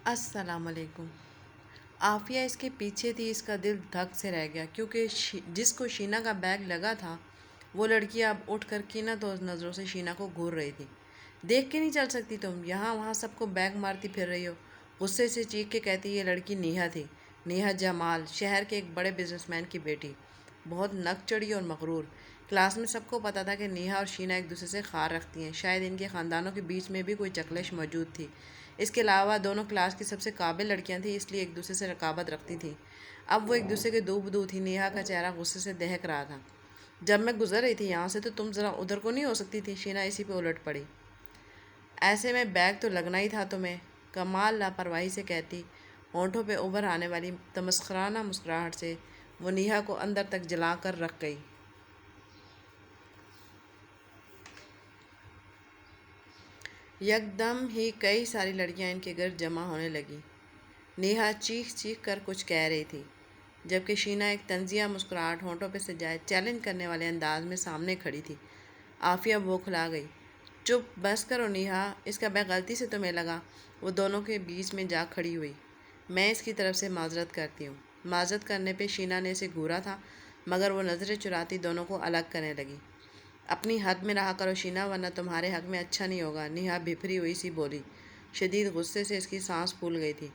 السلام علیکم۔ عافیہ اس کے پیچھے تھی، اس کا دل دھک سے رہ گیا کیونکہ جس کو شینا کا بیگ لگا تھا وہ لڑکی اب اٹھ کر کینت اور نظروں سے شینا کو گھور رہی تھی۔ دیکھ کے نہیں چل سکتی تم؟ یہاں وہاں سب کو بیگ مارتی پھر رہی ہو۔ غصے سے چیخ کے کہتی یہ لڑکی نیہا تھی، نیہا جمال، شہر کے ایک بڑے بزنس مین کی بیٹی، بہت نک چڑھی اور مغرور۔ کلاس میں سب کو پتا تھا کہ نیہا اور شینا ایک دوسرے سے خار رکھتی ہیں، شاید ان کے خاندانوں کے بیچ میں بھی کوئی چکلش موجود تھی۔ اس کے علاوہ دونوں کلاس کی سب سے قابل لڑکیاں تھیں، اس لیے ایک دوسرے سے رقابت رکھتی تھیں۔ اب وہ ایک دوسرے کے دو بدو تھی۔ نیہا کا چہرہ غصے سے دہک رہا تھا۔ جب میں گزر رہی تھی یہاں سے تو تم ذرا ادھر کو نہیں ہو سکتی تھی؟ شینا اسی پہ الٹ پڑی۔ ایسے میں بیگ تو لگنا ہی تھا تمہیں، کمال لاپرواہی سے کہتی۔ ہونٹوں پہ ابھر آنے والی تمسخرانہ مسکراہٹ سے وہ نیہا کو اندر تک جلا کر رکھ گئی۔ یکدم ہی کئی ساری لڑکیاں ان کے گرد جمع ہونے لگیں۔ نیہا چیخ چیخ کر کچھ کہہ رہی تھی، جبکہ شینا ایک طنزیہ مسکراہٹ ہونٹوں پہ سجائے چیلنج کرنے والے انداز میں سامنے کھڑی تھی۔ عافیہ بوکھلا گئی۔ چپ، بس کرو نیہا، اس کا بیگ غلطی سے تمہیں لگا۔ وہ دونوں کے بیچ میں جا کھڑی ہوئی۔ میں اس کی طرف سے معذرت کرتی ہوں۔ معذرت کرنے پہ شینا نے اسے گھورا تھا، مگر وہ نظریں چراتی دونوں کو الگ کرنے لگی۔ اپنی حد میں رہا کرو شینا، ورنہ تمہارے حق میں اچھا نہیں ہوگا، نیہا بھپری ہوئی سی بولی۔ شدید غصے سے اس کی سانس پھول گئی تھی۔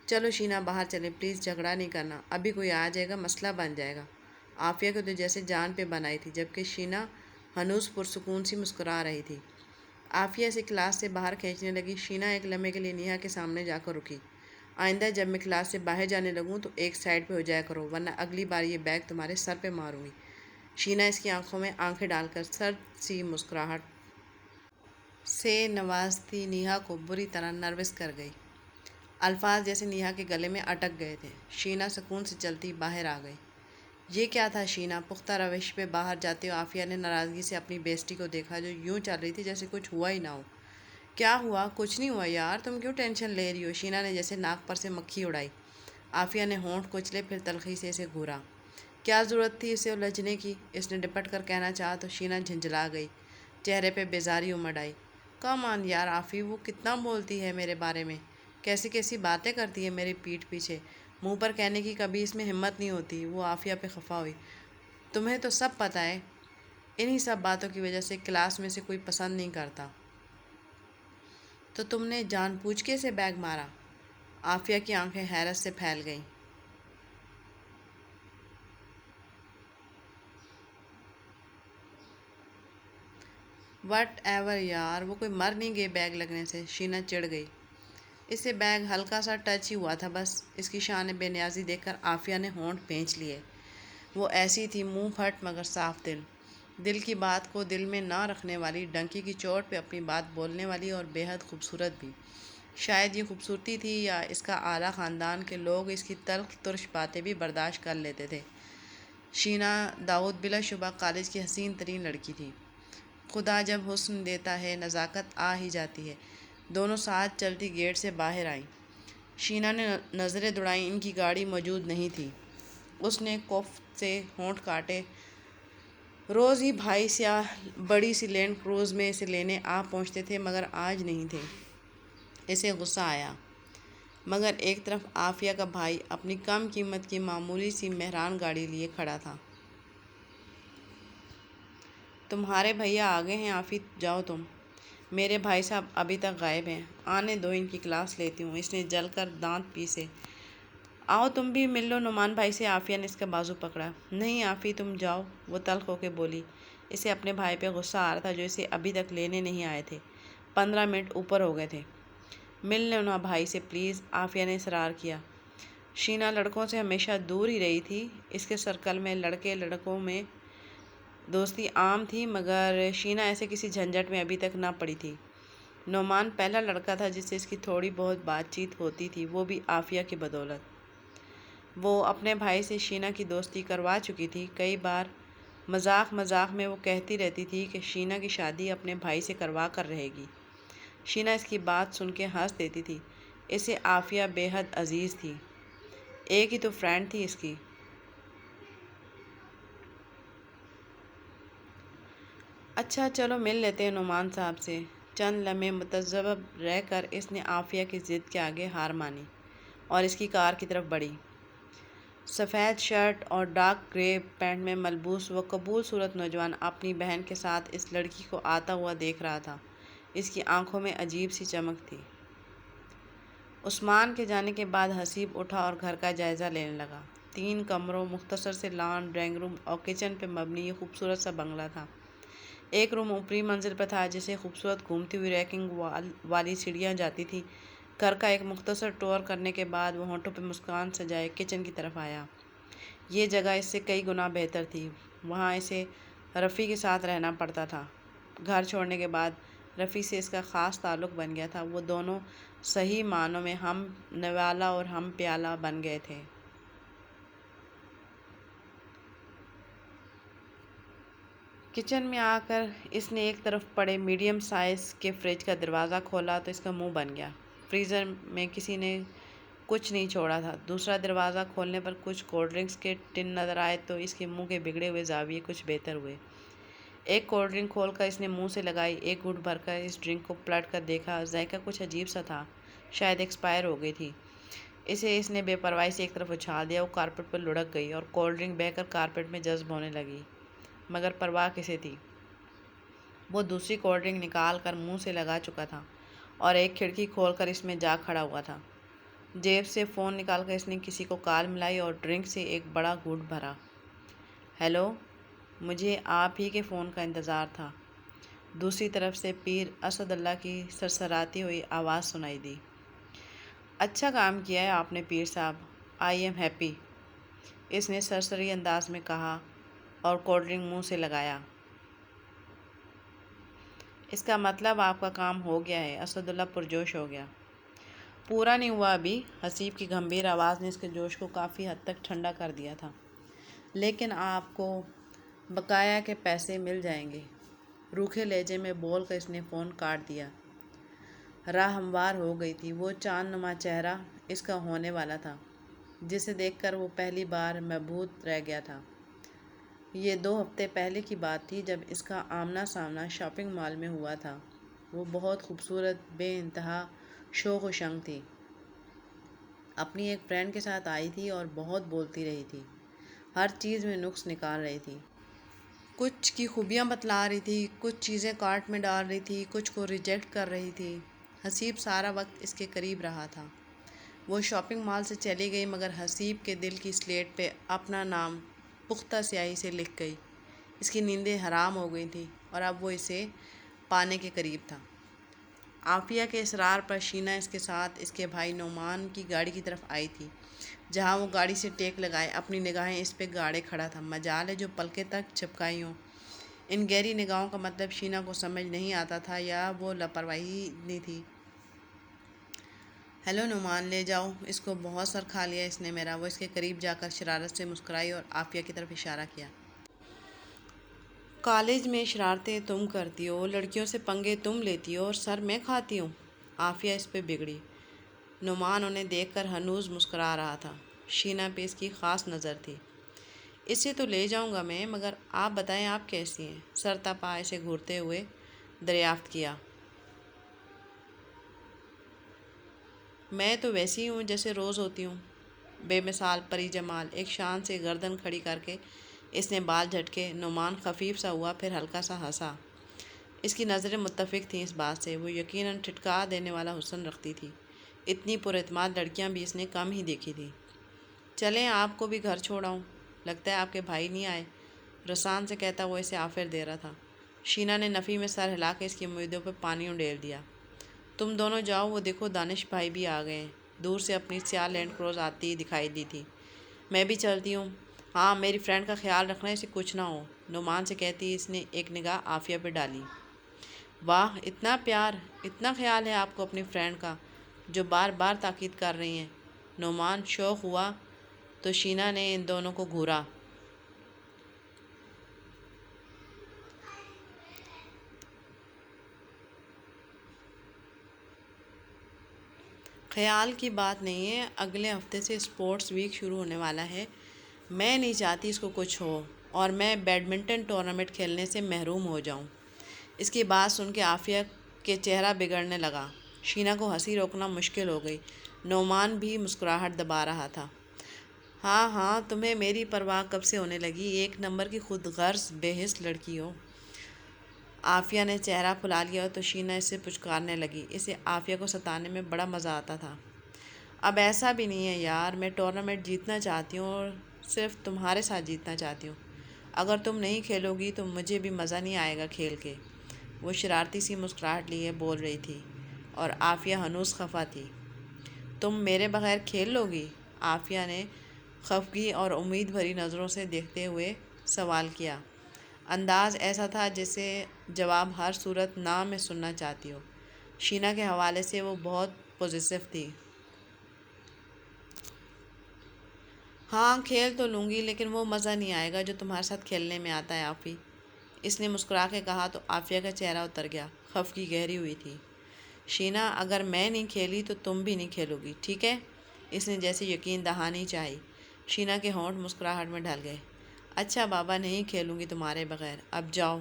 چلو شینا، باہر چلیں پلیز، جھگڑا نہیں کرنا، ابھی کوئی آ جائے گا، مسئلہ بن جائے گا۔ عافیہ کو تو جیسے جان پہ بن آئی تھی، جبکہ شینا ہنوز پرسکون سی مسکرا رہی تھی۔ عافیہ سے کلاس سے باہر کھینچنے لگی۔ شینا ایک لمحے کے لیے نیہا کے سامنے جا کر رکی۔ آئندہ جب میں کلاس سے باہر جانے لگوں تو ایک سائڈ پہ ہو جایا کرو، ورنہ اگلی بار یہ بیگ تمہارے سر پہ ماروں گی۔ شینا اس کی آنکھوں میں آنکھیں ڈال کر سرد سی مسکراہٹ سے نوازتی نیہا کو بری طرح نروس کر گئی۔ الفاظ جیسے نیہا کے گلے میں اٹک گئے تھے۔ شینا سکون سے چلتی باہر آ گئی۔ یہ کیا تھا شینا؟ پختہ روش پہ باہر جاتے ہو عافیہ نے ناراضگی سے اپنی بیسٹی کو دیکھا جو یوں چل رہی تھی جیسے کچھ ہوا ہی نہ ہو۔ کیا ہوا؟ کچھ نہیں ہوا یار، تم کیوں ٹینشن لے رہی ہو؟ شینا نے جیسے ناک پر سے مکھی اڑائی۔ عافیہ نے ہونٹ کچلے، پھر تلخی سے اسے گھورا۔ کیا ضرورت تھی اسے الجھنے کی؟ اس نے ڈپٹ کر کہنا چاہا تو شینا جھنجھلا گئی، چہرے پہ بیزاری امڑ آئی۔ کم آن یار عافی، وہ کتنا بولتی ہے میرے بارے میں، کیسی کیسی باتیں کرتی ہے میری پیٹھ پیچھے، منہ پر کہنے کی کبھی اس میں ہمت نہیں ہوتی۔ وہ عافیہ پہ خفا ہوئی۔ تمہیں تو سب پتہ ہے، انہی سب باتوں کی وجہ سے کلاس میں سے کوئی پسند نہیں کرتا۔ تو تم نے جان بوجھ کے اسے بیگ مارا؟ عافیہ کی آنکھیں حیرت سے پھیل گئیں۔ وٹ ایور یار، وہ کوئی مر نہیں گئی بیگ لگنے سے۔ شینا چڑ گئی۔ اسے بیگ ہلکا سا ٹچ ہی ہوا تھا بس۔ اس کی شان بے نیازی دیکھ کر عافیہ نے ہونٹ بھینچ لیے۔ وہ ایسی تھی، منہ پھٹ مگر صاف دل، دل کی بات کو دل میں نہ رکھنے والی، ڈنکی کی چوٹ پہ اپنی بات بولنے والی اور بے حد خوبصورت بھی۔ شاید یہ خوبصورتی تھی یا اس کا اعلیٰ خاندان کے لوگ اس کی تلخ ترش باتیں بھی برداشت کر لیتے تھے۔ شینا داؤد بلا شبہ کالج کی حسین ترین لڑکی تھی۔ خدا جب حسن دیتا ہے نزاکت آ ہی جاتی ہے۔ دونوں ساتھ چلتی گیٹ سے باہر آئیں۔ شینا نے نظریں دوڑائیں، ان کی گاڑی موجود نہیں تھی۔ اس نے کوفت سے ہونٹ کاٹے۔ روز ہی بھائی سیاہ بڑی سی لینڈ کروز میں اسے لینے آ پہنچتے تھے، مگر آج نہیں تھے۔ اسے غصہ آیا، مگر ایک طرف عافیہ کا بھائی اپنی کم قیمت کی معمولی سی مہران گاڑی لیے کھڑا تھا۔ تمہارے بھیا آ گئے ہیں عافی، جاؤ تم۔ میرے بھائی صاحب ابھی تک غائب ہیں، آنے دو ان کی کلاس لیتی ہوں۔ اس نے جل کر دانت پیسے۔ آؤ تم بھی مل لو نعمان بھائی سے۔ عافیہ نے اس کا بازو پکڑا۔ نہیں عافی، تم جاؤ، وہ تلخ ہو کے بولی۔ اسے اپنے بھائی پہ غصہ آ رہا تھا جو اسے ابھی تک لینے نہیں آئے تھے۔ 15 منٹ اوپر ہو گئے تھے۔ مل لو نا بھائی سے پلیز، عافیہ نے اصرار کیا۔ شینا لڑکوں سے ہمیشہ دور ہی رہی تھی۔ اس کے سرکل میں لڑکے لڑکوں میں دوستی عام تھی، مگر شینا ایسے کسی جھنجٹ میں ابھی تک نہ پڑی تھی۔ نعمان پہلا لڑکا تھا جس سے اس کی تھوڑی بہت بات چیت ہوتی تھی، وہ بھی عافیہ کی بدولت۔ وہ اپنے بھائی سے شینا کی دوستی کروا چکی تھی۔ کئی بار مذاق مذاق میں وہ کہتی رہتی تھی کہ شینا کی شادی اپنے بھائی سے کروا کر رہے گی۔ شینا اس کی بات سن کے ہنس دیتی تھی۔ اسے عافیہ بے حد عزیز تھی، ایک ہی تو فرینڈ تھی اس کی۔ اچھا چلو مل لیتے ہیں نعمان صاحب سے۔ چند لمحے متذبذب رہ کر اس نے عافیہ کی ضد کے آگے ہار مانی اور اس کی کار کی طرف بڑھی۔ سفید شرٹ اور ڈارک گرے پینٹ میں ملبوس وہ قبول صورت نوجوان اپنی بہن کے ساتھ اس لڑکی کو آتا ہوا دیکھ رہا تھا۔ اس کی آنکھوں میں عجیب سی چمک تھی۔ عثمان کے جانے کے بعد حسیب اٹھا اور گھر کا جائزہ لینے لگا۔ 3 کمروں، مختصر سے لان، ڈرائنگ روم اور کچن پہ مبنی یہ خوبصورت سا بنگلہ تھا۔ ایک روم اوپری منزل پہ تھا جسے خوبصورت گھومتی ہوئی ریکنگ والی سیڑھیاں جاتی تھیں۔ گھر کا ایک مختصر ٹور کرنے کے بعد وہ ہونٹوں پہ مسکان سجائے کچن کی طرف آیا۔ یہ جگہ اس سے کئی گنا بہتر تھی۔ وہاں اسے رفیع کے ساتھ رہنا پڑتا تھا۔ گھر چھوڑنے کے بعد رفیع سے اس کا خاص تعلق بن گیا تھا۔ وہ دونوں صحیح معنوں میں ہم نوالہ اور ہم پیالہ بن گئے تھے۔ کچن میں آ کر اس نے ایک طرف پڑے میڈیم سائز کے فریج کا دروازہ کھولا تو اس کا منہ بن گیا۔ فریزر میں کسی نے کچھ نہیں چھوڑا تھا۔ دوسرا دروازہ کھولنے پر کچھ کولڈ ڈرنکس کے ٹن نظر آئے تو اس کے منہ کے بگڑے ہوئے زاویے کچھ بہتر ہوئے۔ ایک کولڈ ڈرنک کھول کر اس نے منہ سے لگائی۔ ایک گھونٹ بھر کر اس ڈرنک کو پلٹ کر دیکھا۔ ذائقہ کچھ عجیب سا تھا، شاید ایکسپائر ہو گئی تھی۔ اس نے بے پرواہی سے ایک طرف اچھال دیا۔ وہ کارپیٹ پر لڑک گئی اور کولڈ ڈرنک بہہ کر کارپیٹ میں جذب ہونے لگی، مگر پرواہ کسے تھی؟ وہ دوسری کولڈ ڈرنک نکال کر منہ سے لگا چکا تھا اور ایک کھڑکی کھول کر اس میں جا کھڑا ہوا تھا۔ جیب سے فون نکال کر اس نے کسی کو کال ملائی اور ڈرنک سے ایک بڑا گھونٹ بھرا۔ ہیلو، مجھے آپ ہی کے فون کا انتظار تھا۔ دوسری طرف سے پیر اسد اللہ کی سرسراتی ہوئی آواز سنائی دی۔ اچھا کام کیا ہے آپ نے پیر صاحب، آئی ایم ہیپی، اس نے سرسری انداز میں کہا اور کولڈ ڈرنک منہ سے لگایا۔ اس کا مطلب آپ کا کام ہو گیا ہے، اسد اللہ پرجوش ہو گیا۔ پورا نہیں ہوا ابھی، حسیب کی گمبھیر آواز نے اس کے جوش کو کافی حد تک ٹھنڈا کر دیا تھا، لیکن آپ کو بقایا کے پیسے مل جائیں گے، روکھے لہجے میں بول کر اس نے فون کاٹ دیا۔ راہ ہموار ہو گئی تھی۔ وہ چاند نما چہرہ اس کا ہونے والا تھا جسے دیکھ کر وہ پہلی بار مبہوت رہ گیا تھا۔ یہ 2 ہفتے پہلے کی بات تھی جب اس کا آمنا سامنا شاپنگ مال میں ہوا تھا۔ وہ بہت خوبصورت، بے انتہا شوخ و شنگ تھی۔ اپنی ایک فرینڈ کے ساتھ آئی تھی اور بہت بولتی رہی تھی، ہر چیز میں نقص نکال رہی تھی، کچھ کی خوبیاں بتلا رہی تھی، کچھ چیزیں کارٹ میں ڈال رہی تھی، کچھ کو ریجیکٹ کر رہی تھی۔ حسیب سارا وقت اس کے قریب رہا تھا۔ وہ شاپنگ مال سے چلی گئی مگر حسیب کے دل کی سلیٹ پہ اپنا نام پختہ سیاہی سے لکھ گئی۔ اس کی نیندیں حرام ہو گئی تھیں اور اب وہ اسے پانے کے قریب تھا۔ عافیہ کے اصرار پر شینا اس کے ساتھ اس کے بھائی نعمان کی گاڑی کی طرف آئی تھی، جہاں وہ گاڑی سے ٹیک لگائے اپنی نگاہیں اس پہ گاڑے کھڑا تھا۔ مجال ہے جو پلکیں تک چپکائی ہوں۔ ان گہری نگاہوں کا مطلب شینا کو سمجھ نہیں آتا تھا یا وہ لاپرواہی نہیں تھی۔ ہیلو نعمان، لے جاؤ اس کو، بہت سر کھا لیا اس نے میرا۔ وہ اس کے قریب جا کر شرارت سے مسکرائی اور عافیہ کی طرف اشارہ کیا۔ کالج میں شرارتیں تم کرتی ہو، لڑکیوں سے پنگے تم لیتی ہو اور سر میں کھاتی ہوں۔ عافیہ اس پہ بگڑی۔ نعمان انہیں دیکھ کر ہنوز مسکرا رہا تھا۔ شینا پہ اس کی خاص نظر تھی۔ اسے تو لے جاؤں گا میں، مگر آپ بتائیں آپ کیسی ہیں؟ سر تپا اسے گھورتے ہوئے دریافت کیا۔ میں تو ویسی ہوں جیسے روز ہوتی ہوں، بے مثال پری جمال۔ ایک شان سے گردن کھڑی کر کے اس نے بال جھٹکے۔ نعمان خفیف سا ہوا، پھر ہلکا سا ہنسا۔ اس کی نظریں متفق تھیں اس بات سے، وہ یقیناً ٹھٹکا دینے والا حسن رکھتی تھی۔ اتنی پر اعتماد لڑکیاں بھی اس نے کم ہی دیکھی تھیں۔ چلیں آپ کو بھی گھر چھوڑاؤں، لگتا ہے آپ کے بھائی نہیں آئے، رسان سے کہتا وہ اسے آفر دے رہا تھا۔ شینا نے نفی میں سر ہلا کے اس کی امیدوں پہ پانی اڈیل دیا۔ تم دونوں جاؤ، وہ دیکھو دانش بھائی بھی آ گئے ہیں۔ دور سے اپنی سیاہ لینڈ کروز آتی دکھائی دی تھی۔ میں بھی چلتی ہوں، ہاں میری فرینڈ کا خیال رکھنا، اسے کچھ نہ ہو، نعمان سے کہتی اس نے ایک نگاہ عافیہ پہ ڈالی۔ واہ، اتنا پیار، اتنا خیال ہے آپ کو اپنی فرینڈ کا، جو بار بار تاکید کر رہی ہیں۔ نعمان شوق ہوا تو شینا نے ان دونوں کو گھورا۔ خیال کی بات نہیں ہے، اگلے ہفتے سے اسپورٹس ویک شروع ہونے والا ہے، میں نہیں چاہتی اس کو کچھ ہو اور میں بیڈمنٹن ٹورنامنٹ کھیلنے سے محروم ہو جاؤں۔ اس کی بات سن کے عافیہ کہ چہرہ بگڑنے لگا۔ شینا کو ہنسی روکنا مشکل ہو گئی۔ نعمان بھی مسکراہٹ دبا رہا تھا۔ ہاں ہاں، تمہیں میری پرواہ کب سے ہونے لگی؟ ایک نمبر کی خود غرض بے حس لڑکی ہو۔ عافیہ نے چہرہ پھلا لیا تو شینا اسے پچکارنے لگی۔ اسے عافیہ کو ستانے میں بڑا مزہ آتا تھا۔ اب ایسا بھی نہیں ہے یار، میں ٹورنامنٹ جیتنا چاہتی ہوں اور صرف تمہارے ساتھ جیتنا چاہتی ہوں۔ اگر تم نہیں کھیلو گی تو مجھے بھی مزہ نہیں آئے گا کھیل کے۔ وہ شرارتی سی مسکراہٹ لیے بول رہی تھی اور عافیہ ہنوز خفا تھی۔ تم میرے بغیر کھیل لو گی؟ عافیہ نے خفگی اور امید بھری نظروں سے دیکھتے ہوئے سوال کیا۔ انداز ایسا تھا جیسے جواب ہر صورت نہ میں سننا چاہتی ہو۔ شینا کے حوالے سے وہ بہت پوزیسو تھی۔ ہاں کھیل تو لوں گی، لیکن وہ مزہ نہیں آئے گا جو تمہارے ساتھ کھیلنے میں آتا ہے عافی۔ اس نے مسکرا کے کہا تو عافیہ کا چہرہ اتر گیا۔ خفگی گہری ہوئی تھی۔ شینا، اگر میں نہیں کھیلی تو تم بھی نہیں کھیلو گی، ٹھیک ہے؟ اس نے جیسے یقین دہانی چاہی۔ شینا کے ہونٹ مسکراہٹ میں ڈھل گئے۔ اچھا بابا، نہیں کھیلوں گی تمہارے بغیر، اب جاؤ۔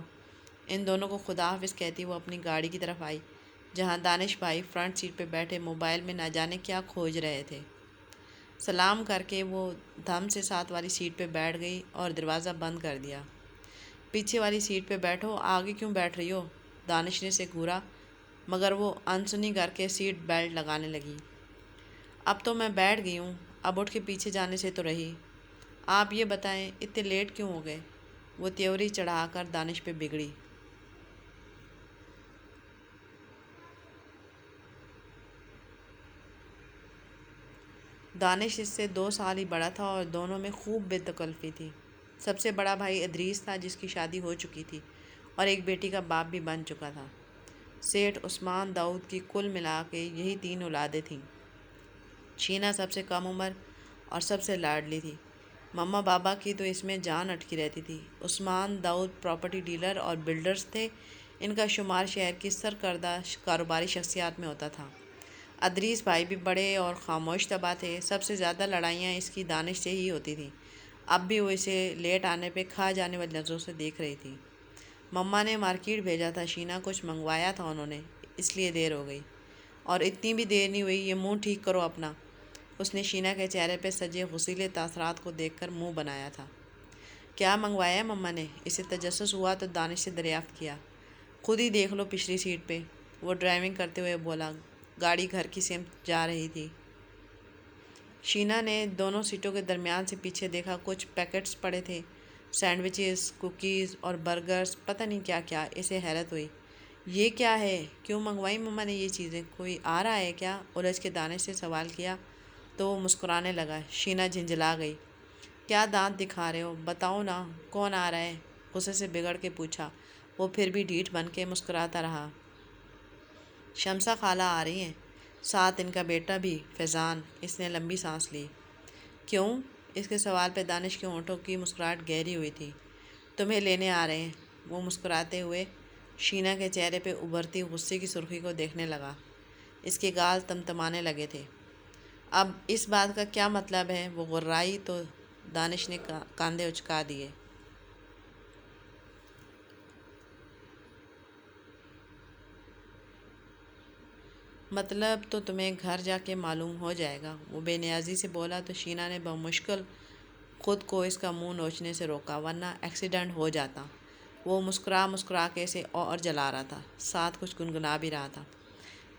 ان دونوں کو خدا حافظ کہتی وہ اپنی گاڑی کی طرف آئی، جہاں دانش بھائی فرنٹ سیٹ پہ بیٹھے موبائل میں نہ جانے کیا کھوج رہے تھے۔ سلام کر کے وہ دھم سے ساتھ والی سیٹ پہ بیٹھ گئی اور دروازہ بند کر دیا۔ پیچھے والی سیٹ پہ بیٹھو، آگے کیوں بیٹھ رہی ہو؟ دانش نے اسے گھورا، مگر وہ انسنی کر کے سیٹ بیلٹ لگانے لگی۔ اب تو میں بیٹھ گئی ہوں، اب اٹھ کے پیچھے جانے سے تو رہی۔ آپ یہ بتائیں اتنے لیٹ کیوں ہو گئے؟ وہ تیوری چڑھا کر دانش پہ بگڑی۔ دانش اس سے 2 سال ہی بڑا تھا اور دونوں میں خوب بے تکلفی تھی۔ سب سے بڑا بھائی ادریس تھا، جس کی شادی ہو چکی تھی اور ایک بیٹی کا باپ بھی بن چکا تھا۔ سیٹھ عثمان داؤد کی کل ملا کے یہی 3 اولادیں تھیں۔ شینا سب سے کم عمر اور سب سے لاڈلی تھی۔ مما بابا کی تو اس میں جان اٹکی رہتی تھی۔ عثمان داؤد پراپرٹی ڈیلر اور بلڈرز تھے۔ ان کا شمار شہر کی سرکردہ کاروباری شخصیات میں ہوتا تھا۔ ادریس بھائی بھی بڑے اور خاموش طبع تھے۔ سب سے زیادہ لڑائیاں اس کی دانش سے ہی ہوتی تھیں۔ اب بھی وہ اسے لیٹ آنے پہ کھا جانے والی نظروں سے دیکھ رہی تھی۔ مما نے مارکیٹ بھیجا تھا شینا، کچھ منگوایا تھا انہوں نے، اس لیے دیر ہو گئی۔ اور اتنی بھی دیر نہیں ہوئی، یہ منہ ٹھیک کرو اپنا۔ اس نے شینا کے چہرے پہ سجے غصیلے تاثرات کو دیکھ کر منہ بنایا تھا۔ کیا منگوایا مما نے؟ اسے تجسس ہوا تو دانش سے دریافت کیا۔ خود ہی دیکھ لو پچھلی سیٹ پہ، وہ ڈرائیونگ کرتے ہوئے بولا۔ گاڑی گھر کی سمت جا رہی تھی۔ شینا نے دونوں سیٹوں کے درمیان سے پیچھے دیکھا۔ کچھ پیکٹس پڑے تھے، سینڈوچز، کوکیز اور برگرز، پتہ نہیں کیا کیا۔ اسے حیرت ہوئی۔ یہ کیا ہے؟ کیوں منگوائی مما نے یہ چیزیں؟ کوئی آ رہا ہے کیا؟ الجھ کے دانش سے سوال کیا تو وہ مسکرانے لگا۔ شینا جھنجھلا گئی۔ کیا دانت دکھا رہے ہو؟ بتاؤ نا، کون آ رہا ہے؟ غصے سے بگڑ کے پوچھا۔ وہ پھر بھی ڈھیٹ بن کے مسکراتا رہا۔ شمسہ خالہ آ رہی ہیں، ساتھ ان کا بیٹا بھی، فیضان۔ اس نے لمبی سانس لی۔ کیوں؟ اس کے سوال پہ دانش کے ہونٹوں کی مسکراہٹ گہری ہوئی تھی۔ تمہیں لینے آ رہے ہیں۔ وہ مسکراتے ہوئے شینا کے چہرے پہ ابھرتی غصے کی سرخی کو دیکھنے لگا۔ اس کے گال تمتمانے لگے تھے۔ اب اس بات کا کیا مطلب ہے؟ وہ غرائی تو دانش نے کاندھے اچکا دیے۔ مطلب تو تمہیں گھر جا کے معلوم ہو جائے گا، وہ بے نیازی سے بولا تو شینا نے بمشکل خود کو اس کا منہ نوچنے سے روکا، ورنہ ایکسیڈنٹ ہو جاتا۔ وہ مسکرا کے اسے اور جلا رہا تھا، ساتھ کچھ گنگنا بھی رہا تھا۔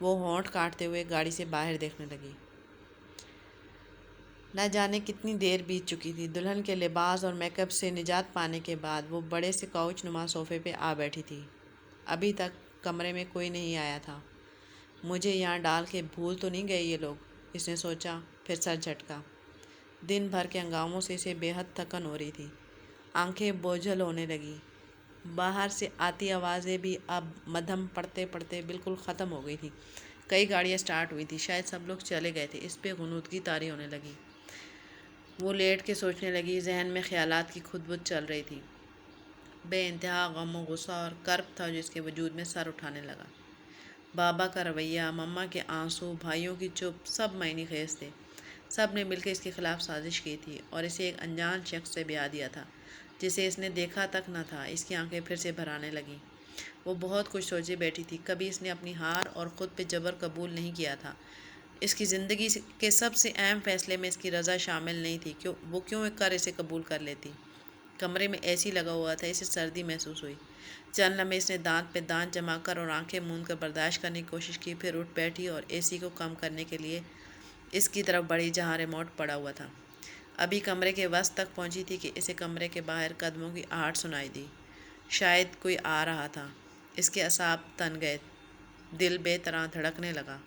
وہ ہونٹ کاٹتے ہوئے گاڑی سے باہر دیکھنے لگی۔ نہ جانے کتنی دیر بیت چکی تھی۔ دلہن کے لباس اور میک اپ سے نجات پانے کے بعد وہ بڑے سے کاؤچ نما صوفے پہ آ بیٹھی تھی۔ ابھی تک کمرے میں کوئی نہیں آیا تھا۔ مجھے یہاں ڈال کے بھول تو نہیں گئے یہ لوگ، اس نے سوچا، پھر سر جھٹکا۔ دن بھر کے ہنگاموں سے اسے بے حد تھکن ہو رہی تھی۔ آنکھیں بوجھل ہونے لگی۔ باہر سے آتی آوازیں بھی اب مدھم پڑھتے پڑھتے بالکل ختم ہو گئی تھیں۔ کئی گاڑیاں سٹارٹ ہوئی تھیں، شاید سب لوگ چلے گئے تھے۔ اس پہ غنودگی طاری ہونے لگی۔ وہ لیٹ کے سوچنے لگی۔ ذہن میں خیالات کی خود بد چل رہی تھی۔ بے انتہا غم و غصہ اور کرب تھا جو اس کے وجود میں سر اٹھانے لگا۔ بابا کا رویہ، مما کے آنسو، بھائیوں کی چپ، سب معنی خیز تھے۔ سب نے مل کے اس کے خلاف سازش کی تھی اور اسے ایک انجان شخص سے بیاہ دیا تھا جسے اس نے دیکھا تک نہ تھا۔ اس کی آنکھیں پھر سے بھر آنے لگیں۔ وہ بہت کچھ سوچے بیٹھی تھی۔ کبھی اس نے اپنی ہار اور خود پہ جبر قبول نہیں کیا تھا۔ اس کی زندگی کے سب سے اہم فیصلے میں اس کی رضا شامل نہیں تھی۔ وہ کیوں ایک کر اسے قبول کر لیتی؟ کمرے میں اے سی لگا ہوا تھا، اسے سردی محسوس ہوئی۔ چند لمحے اس نے دانت پہ دانت جما کر اور آنکھیں موند کر برداشت کرنے کی کوشش کی، پھر اٹھ بیٹھی اور اے سی کو کم کرنے کے لیے اس کی طرف بڑھی جہاں ریموٹ پڑا ہوا تھا۔ ابھی کمرے کے وسط تک پہنچی تھی کہ اسے کمرے کے باہر قدموں کی آہٹ سنائی دی۔ شاید کوئی آ رہا تھا۔ اس کے اعصاب تن گئے، دل بے طرح دھڑکنے لگا۔